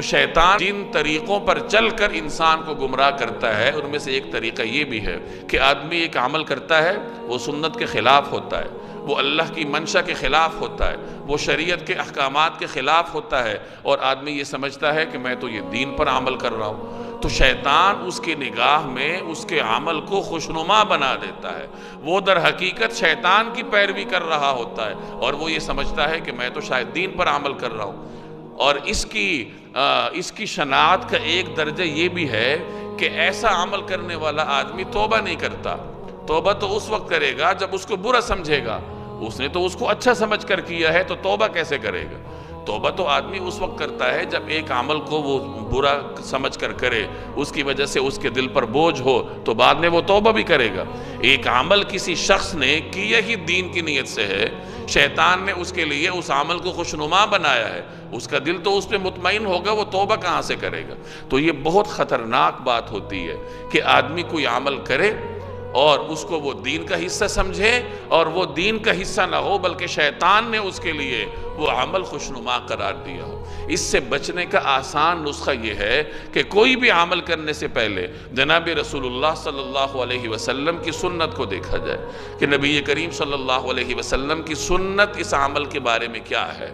شیطان جن طریقوں پر چل کر انسان کو گمراہ کرتا ہے ان میں سے ایک طریقہ یہ بھی ہے کہ آدمی ایک عمل کرتا ہے، وہ سنت کے خلاف ہوتا ہے، وہ اللہ کی منشا کے خلاف ہوتا ہے، وہ شریعت کے احکامات کے خلاف ہوتا ہے، اور آدمی یہ سمجھتا ہے کہ میں تو یہ دین پر عمل کر رہا ہوں، تو شیطان اس کی نگاہ میں اس کے عمل کو خوشنما بنا دیتا ہے۔ وہ در حقیقت شیطان کی پیروی کر رہا ہوتا ہے اور وہ یہ سمجھتا ہے کہ میں تو شاید دین پر عمل کر رہا ہوں۔ اور اس کی شناعت کا ایک درجہ یہ بھی ہے کہ ایسا عمل کرنے والا آدمی توبہ نہیں کرتا۔ توبہ تو اس وقت کرے گا جب اس کو برا سمجھے گا، اس نے تو اس کو اچھا سمجھ کر کیا ہے تو توبہ کیسے کرے گا؟ توبہ تو آدمی اس وقت کرتا ہے جب ایک عمل کو وہ برا سمجھ کر کرے، اس کی وجہ سے اس کے دل پر بوجھ ہو تو بعد میں وہ توبہ بھی کرے گا۔ ایک عمل کسی شخص نے کیا ہی دین کی نیت سے ہے، شیطان نے اس کے لیے اس عمل کو خوشنما بنایا ہے، اس کا دل تو اس پہ مطمئن ہوگا، وہ توبہ کہاں سے کرے گا؟ تو یہ بہت خطرناک بات ہوتی ہے کہ آدمی کوئی عمل کرے اور اس کو وہ دین کا حصہ سمجھے، اور وہ دین کا حصہ نہ ہو بلکہ شیطان نے اس کے لیے وہ عمل خوشنما قرار دیا ہو۔ اس سے بچنے کا آسان نسخہ یہ ہے کہ کوئی بھی عمل کرنے سے پہلے جناب رسول اللہ صلی اللہ علیہ وسلم کی سنت کو دیکھا جائے کہ نبی کریم صلی اللہ علیہ وسلم کی سنت اس عمل کے بارے میں کیا ہے۔